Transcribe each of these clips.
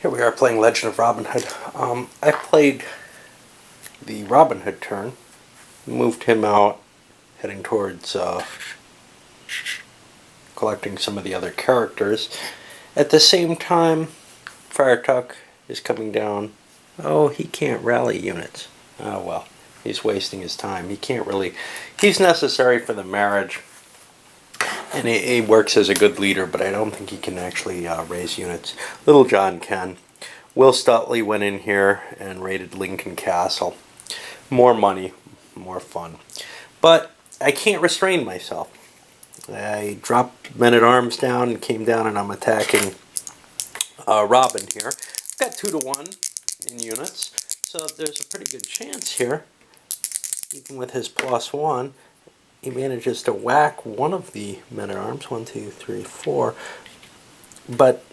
Here we are playing Legend of Robin Hood. I played the Robin Hood turn, moved him out, heading towards collecting some of the other characters. At the same time, Friar Tuck is coming down. Oh, he can't rally units. Oh well, he's wasting his time. He can't really. He's necessary for the marriage, and he works as a good leader, but I don't think he can actually raise units. Little John can. Will Stutley went in here and raided Lincoln Castle. More money, more fun. But I can't restrain myself. I dropped men-at-arms down and came down, and I'm attacking Robin here. I've got 2-to-1 in units, so there's a pretty good chance here. Even with his +1, he manages to whack one of the men-at-arms. 1, 2, 3, 4. But,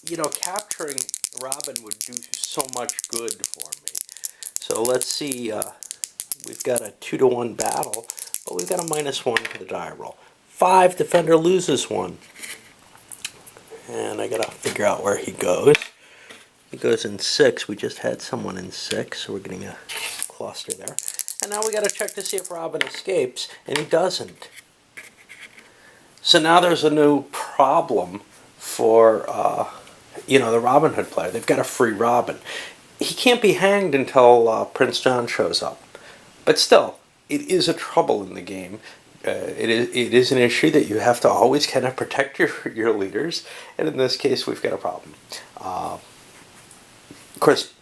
you know, capturing Robin would do so much good for me. So let's see, we've got a 2-to-1 battle, but we've got a -1 to the die roll. 5, defender loses 1. And I gotta figure out where he goes. He goes in 6. We just had someone in 6, so we're getting a cluster there. And now we gotta check to see if Robin escapes, and he doesn't. So now there's a new problem for the Robin Hood player. They've got a free Robin. He can't be hanged until Prince John shows up. But still, it is a trouble in the game. It is an issue that you have to always kind of protect your leaders. And in this case, we've got a problem. Of course,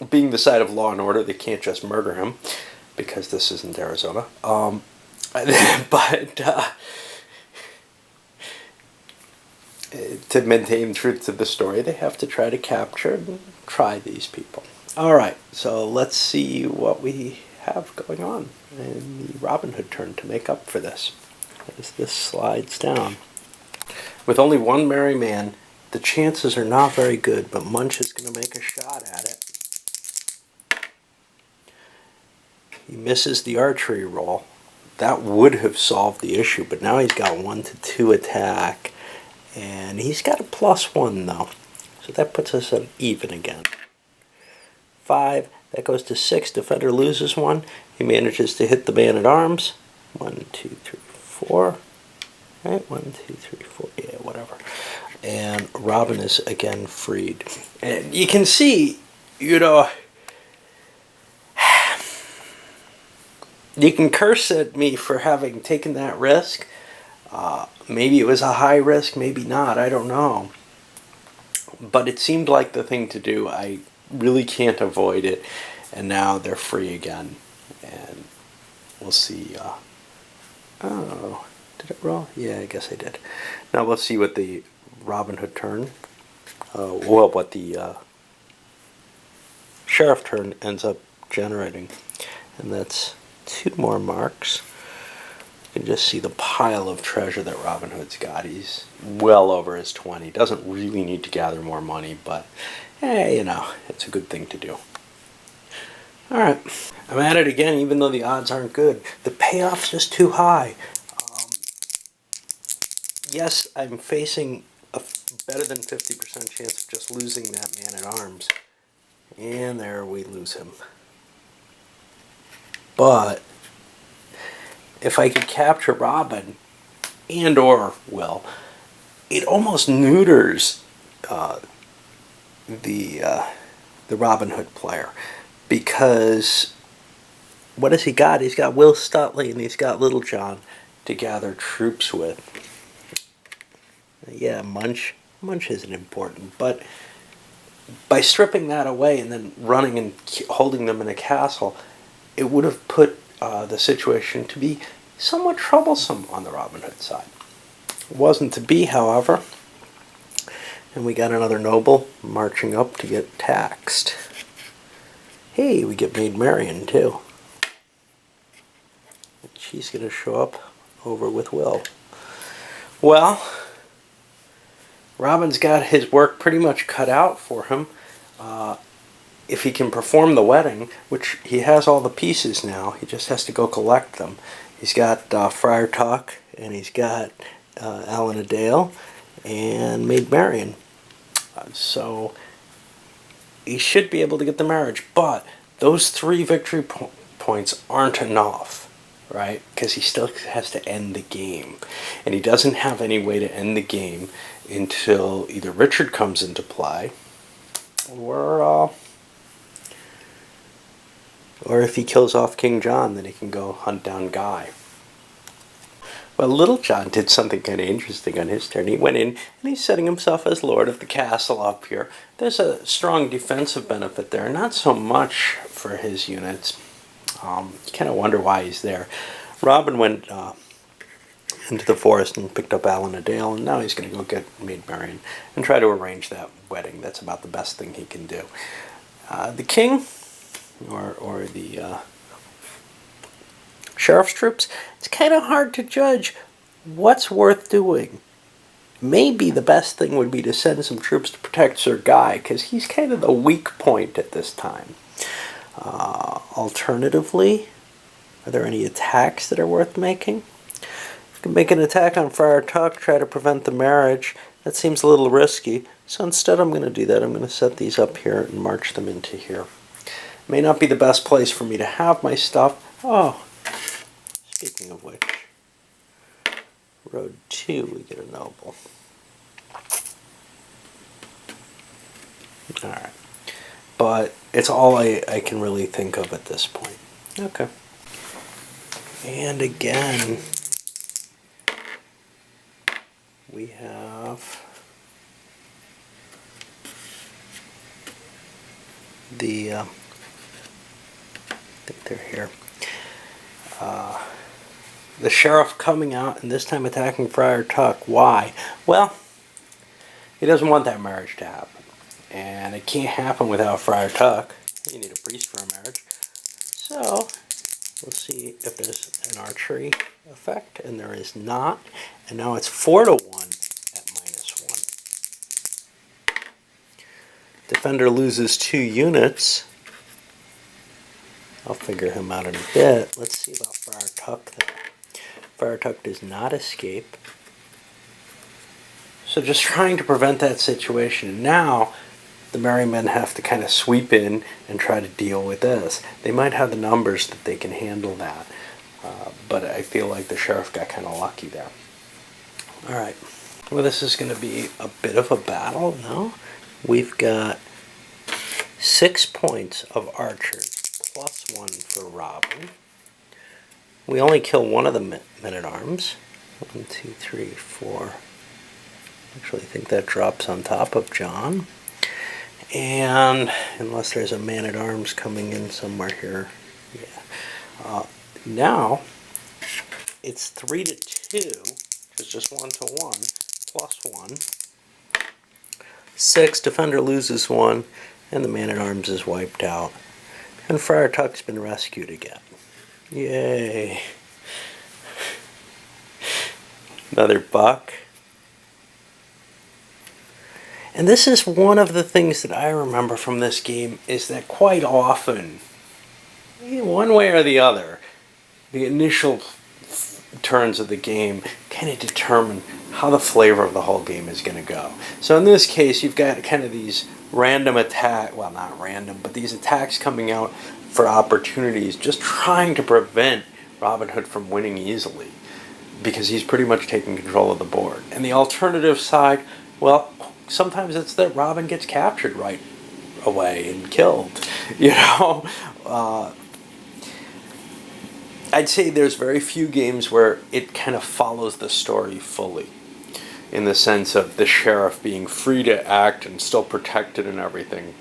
being the side of law and order, they can't just murder him, because this isn't Arizona. But to maintain truth to the story, they have to try to capture and try these people. Alright, so let's see what we have going on in the Robin Hood turn to make up for this. As this slides down. With only one merry man, the chances are not very good, but Munch is going to make a shot at it. He misses the archery roll. That would have solved the issue, but now he's got 1-2 attack. And he's got a +1 though. So that puts us at even again. 5, that goes to 6. Defender loses 1. He manages to hit the man-at-arms. 1, 2, 3, 4. Right? 1, 2, 3, 4. Yeah, whatever. And Robin is again freed. And you can see, you know, you can curse at me for having taken that risk. Maybe it was a high risk, maybe not, I don't know. But it seemed like the thing to do. I really can't avoid it. And now they're free again. And we'll see. Oh, did it roll? Yeah, I guess I did. Now we'll see what the Robin Hood turn, what the Sheriff turn ends up generating. And that's 2 more marks. You can just see the pile of treasure that Robin Hood's got. He's well over his 20. Doesn't really need to gather more money, but hey, you know, it's a good thing to do. Alright, I'm at it again, even though the odds aren't good. The payoff's just too high. Yes, I'm facing a better than 50% chance of just losing that man-at-arms. And there we lose him. But if I could capture Robin and or Will, it almost neuters the Robin Hood player, because what has he got? He's got Will Stutley and he's got Little John to gather troops with. Yeah, Munch isn't important, but by stripping that away and then running and holding them in a castle, it would have put the situation to be somewhat troublesome on the Robin Hood side. It wasn't to be, however, and we got another noble marching up to get taxed. Hey, we get Maid Marian too. And she's going to show up over with Will. Well, Robin's got his work pretty much cut out for him. If he can perform the wedding, which he has all the pieces now, he just has to go collect them. He's got Friar Tuck, and he's got Alan a Dale, and Maid Marian. So he should be able to get the marriage, but those 3 victory points aren't enough, right? Because he still has to end the game. And he doesn't have any way to end the game until either Richard comes into play, or if he kills off King John, then he can go hunt down Guy. Well, Little John did something kind of interesting on his turn. He went in and he's setting himself as lord of the castle up here. There's a strong defensive benefit there, not so much for his units. You kind of wonder why he's there. Robin went into the forest and picked up Alan a Dale, and now he's going to go get Maid Marian and try to arrange that wedding. That's about the best thing he can do. The king, or the sheriff's troops, it's kind of hard to judge what's worth doing. Maybe the best thing would be to send some troops to protect Sir Guy, because he's kind of the weak point at this time. Alternatively, are there any attacks that are worth making? You can make an attack on Friar Tuck, try to prevent the marriage. That seems a little risky, so instead I'm going to do that. I'm going to set these up here and march them into here. May not be the best place for me to have my stuff. Oh, speaking of which, road 2, we get a noble. Alright. But it's all I can really think of at this point. Okay. And again, we have the, I think they're here, the sheriff coming out and this time attacking Friar Tuck. Why? Well, he doesn't want that marriage to happen. And it can't happen without Friar Tuck. You need a priest for a marriage. So, we'll see if there's an archery effect, and there is not. And now it's 4 to 1 at -1. Defender loses 2 units. I'll figure him out in a bit. Let's see about Friar Tuck though. Friar Tuck does not escape. So just trying to prevent that situation. Now, the merry men have to kind of sweep in and try to deal with this. They might have the numbers that they can handle that. But I feel like the sheriff got kind of lucky there. Alright. Well, this is going to be a bit of a battle now. We've got 6 points of archers, +1 for Robin. We only kill one of the men-at-arms. 1, 2, 3, 4. Actually, I think that drops on top of John. And unless there's a man-at-arms coming in somewhere here, yeah. Now it's 3 to 2. It's just 1 to 1, +1. 6. Defender loses 1, and the man-at-arms is wiped out. And Friar Tuck's been rescued again. Yay! Another buck. And this is one of the things that I remember from this game, is that quite often, one way or the other, the initial turns of the game kind of determine how the flavor of the whole game is going to go. So in this case, you've got kind of these random attack, well, not random, but these attacks coming out for opportunities, just trying to prevent Robin Hood from winning easily, because he's pretty much taking control of the board. And the alternative side, well, sometimes it's that Robin gets captured right away and killed. You know, I'd say there's very few games where it kind of follows the story fully, in the sense of the sheriff being free to act and still protected and everything,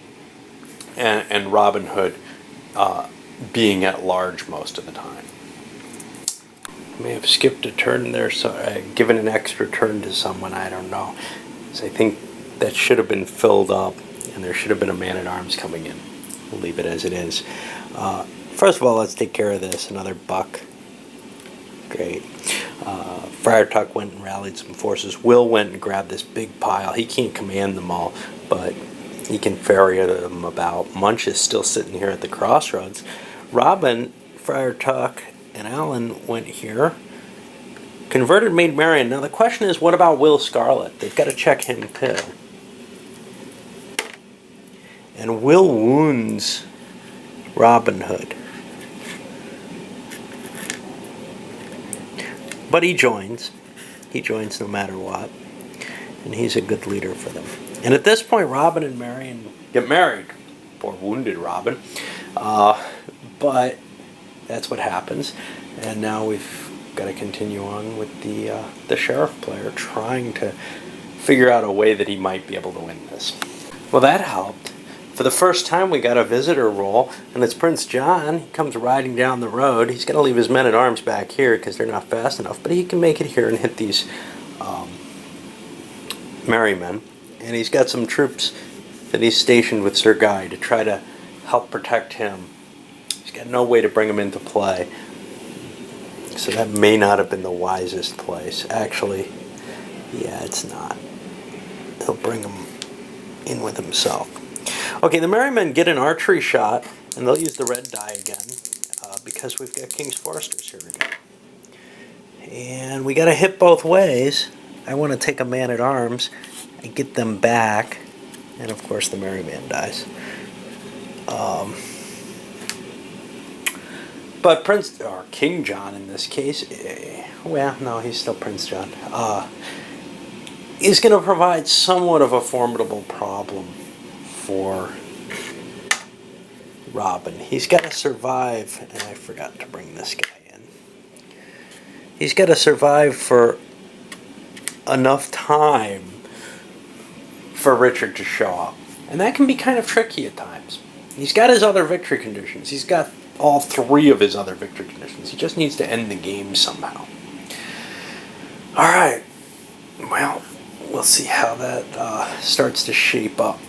and Robin Hood being at large most of the time. I may have skipped a turn there, so given an extra turn to someone, I don't know. So I think that should have been filled up, and there should have been a man-at-arms coming in. We'll leave it as it is. First of all, let's take care of this. Another buck. Great. Friar Tuck went and rallied some forces. Will went and grabbed this big pile. He can't command them all, but he can ferry them about. Munch is still sitting here at the crossroads. Robin, Friar Tuck, and Alan went here. Converted Maid Marian. Now the question is, what about Will Scarlet? They've got to check him too. and Will wounds Robin Hood. But he joins. He joins no matter what. And he's a good leader for them. And at this point, Robin and Marion get married. Poor wounded Robin. But that's what happens. And now we've got to continue on with the sheriff player trying to figure out a way that he might be able to win this. Well, that helped. For the first time, we got a visitor role, and it's Prince John. He comes riding down the road. He's got to leave his men-at-arms back here because they're not fast enough, but he can make it here and hit these merry men. And he's got some troops that he's stationed with Sir Guy to try to help protect him. He's got no way to bring him into play, so that may not have been the wisest place. Actually, yeah, it's not. He'll bring him in with himself. Okay, the merry men get an archery shot, and they'll use the red die again, because we've got King's Foresters here again. And we got to hit both ways. I want to take a man-at-arms and get them back, and of course the merry man dies. But King John in this case, well, no, he's still Prince John, is going to provide somewhat of a formidable problem for Robin. He's got to survive, and I forgot to bring this guy in. He's got to survive for enough time for Richard to show up. And that can be kind of tricky at times. He's got his other victory conditions. He's got all three of his other victory conditions. He just needs to end the game somehow. Alright. Well, we'll see how that starts to shape up.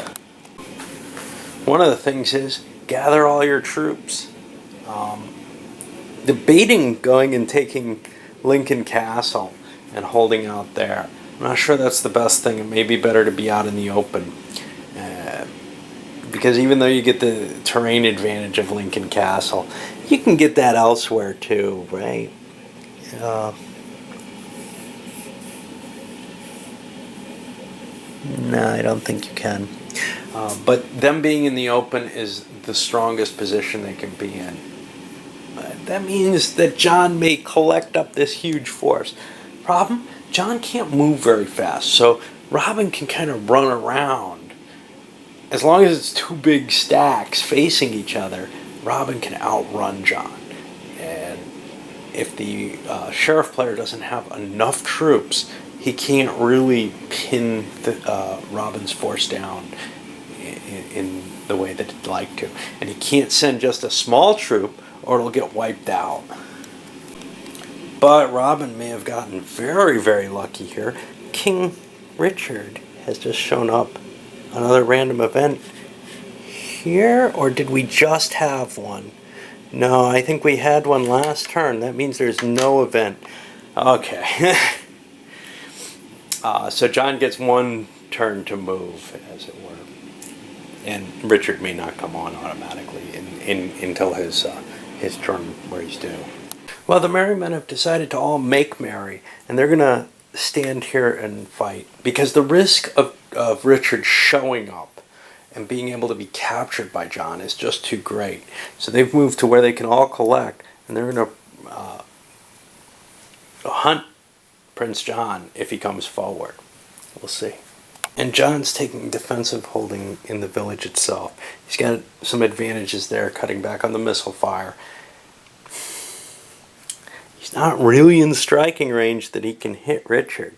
One of the things is gather all your troops. Debating going and taking Lincoln Castle and holding out there. I'm not sure that's the best thing. It may be better to be out in the open. Because even though you get the terrain advantage of Lincoln Castle, you can get that elsewhere too, right? No, I don't think you can. But them being in the open is the strongest position they can be in. That means that John may collect up this huge force. Problem? John can't move very fast, so Robin can kind of run around. As long as it's two big stacks facing each other, Robin can outrun John. And if the sheriff player doesn't have enough troops, he can't really pin Robin's force down in the way that he'd like to. And he can't send just a small troop or it'll get wiped out. But Robin may have gotten very, very lucky here. King Richard has just shown up. Another random event here, or did we just have one? No, I think we had one last turn. That means there's no event. Okay. So John gets one turn to move, as it were. And Richard may not come on automatically until his turn where he's due. Well, the merry men have decided to all make merry, and they're going to stand here and fight. Because the risk of Richard showing up and being able to be captured by John is just too great. So they've moved to where they can all collect, and they're going to hunt Prince John if he comes forward. We'll see. And John's taking defensive holding in the village itself. He's got some advantages there, cutting back on the missile fire. He's not really in striking range that he can hit Richard.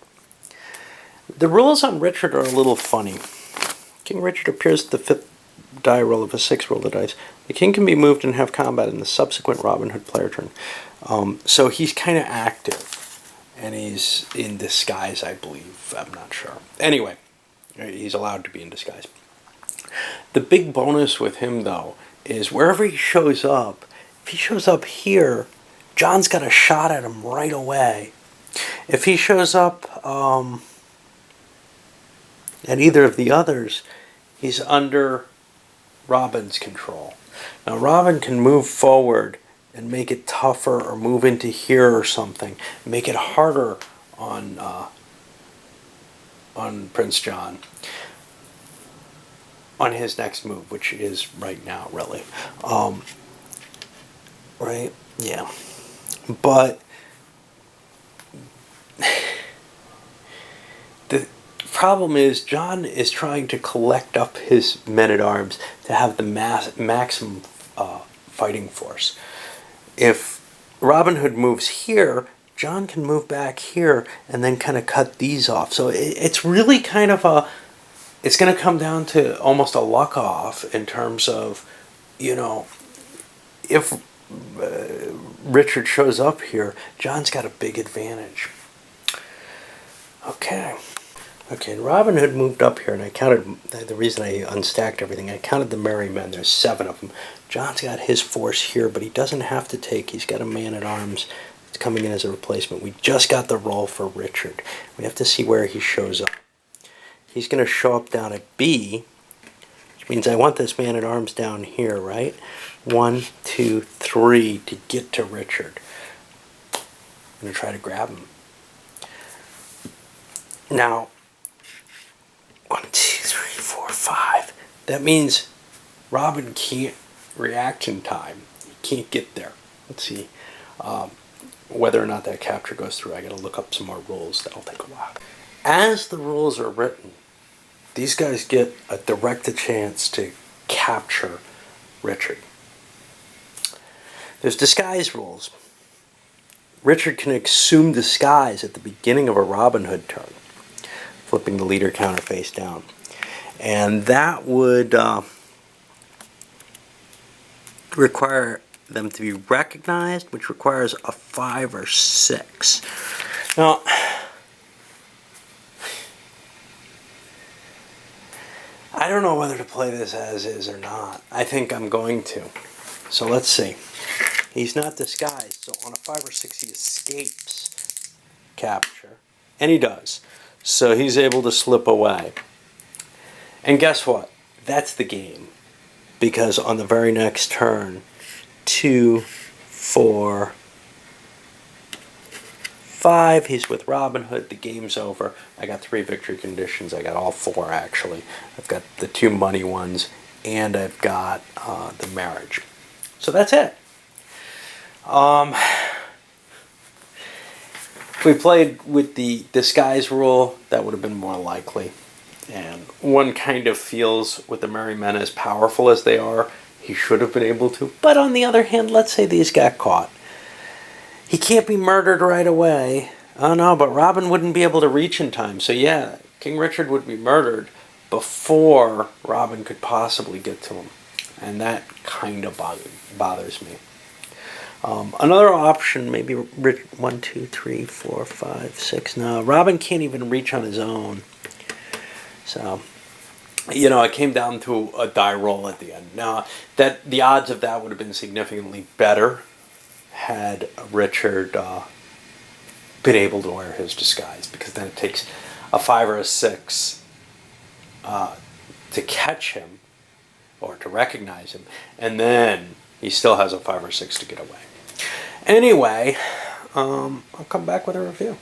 The rules on Richard are a little funny. King Richard appears at the 5th die roll of a 6 roll of dice. The king can be moved and have combat in the subsequent Robin Hood player turn. So he's kind of active. And he's in disguise, I believe. I'm not sure. Anyway, he's allowed to be in disguise. The big bonus with him, though, is wherever he shows up, if he shows up here, John's got a shot at him right away. If he shows up at either of the others, he's under Robin's control. Now Robin can move forward and make it tougher, or move into here or something, make it harder on Prince John. on his next move, which is right now, really. Right? Yeah. But the problem is John is trying to collect up his men-at-arms to have the maximum fighting force. If Robin Hood moves here, John can move back here and then kind of cut these off. So it's really kind of a... It's going to come down to almost a luck off in terms of, you know, if Richard shows up here, John's got a big advantage. Okay. Okay, and Robin Hood moved up here, and I counted, the reason I unstacked everything, I counted the merry men. There's 7 of them. John's got his force here, but he doesn't have to take. He's got a man-at-arms that's coming in as a replacement. We just got the roll for Richard. We have to see where he shows up. He's going to show up down at B, which means I want this man-at-arms down here, right? 1, 2, 3 to get to Richard. I'm going to try to grab him. Now, 1, 2, 3, 4, 5. That means Robin can't react in time. He can't get there. Let's see whether or not that capture goes through. I got to look up some more rules. That'll take a while. As the rules are written, these guys get a direct chance to capture Richard. There's disguise rules. Richard can assume disguise at the beginning of a Robin Hood turn, flipping the leader counter face down. And that would require them to be recognized, which requires a 5 or 6. Now, I don't know whether to play this as is or not. I think I'm going to. So let's see. He's not disguised, so on a 5 or 6 he escapes capture. And he does. So he's able to slip away. And guess what? That's the game. Because on the very next turn, 2, 4, 5, he's with Robin Hood. The game's over. I got 3 victory conditions. I got all 4, actually. I've got the 2 money ones, and I've got the marriage. So that's it. If we played with the disguise rule, that would have been more likely. And one kind of feels with the merry men, as powerful as they are, he should have been able to. But on the other hand, let's say these got caught. He can't be murdered right away. Oh no, but Robin wouldn't be able to reach in time. So yeah, King Richard would be murdered before Robin could possibly get to him. And that kind of bothers me. Another option, maybe 1, 2, 3, 4, 5, 6. No, Robin can't even reach on his own. So, you know, it came down to a die roll at the end. Now, that the odds of that would have been significantly better had Richard been able to wear his disguise, because then it takes a 5 or a 6 to catch him or to recognize him, and then he still has a 5 or 6 to get away. Anyway, I'll come back with a review.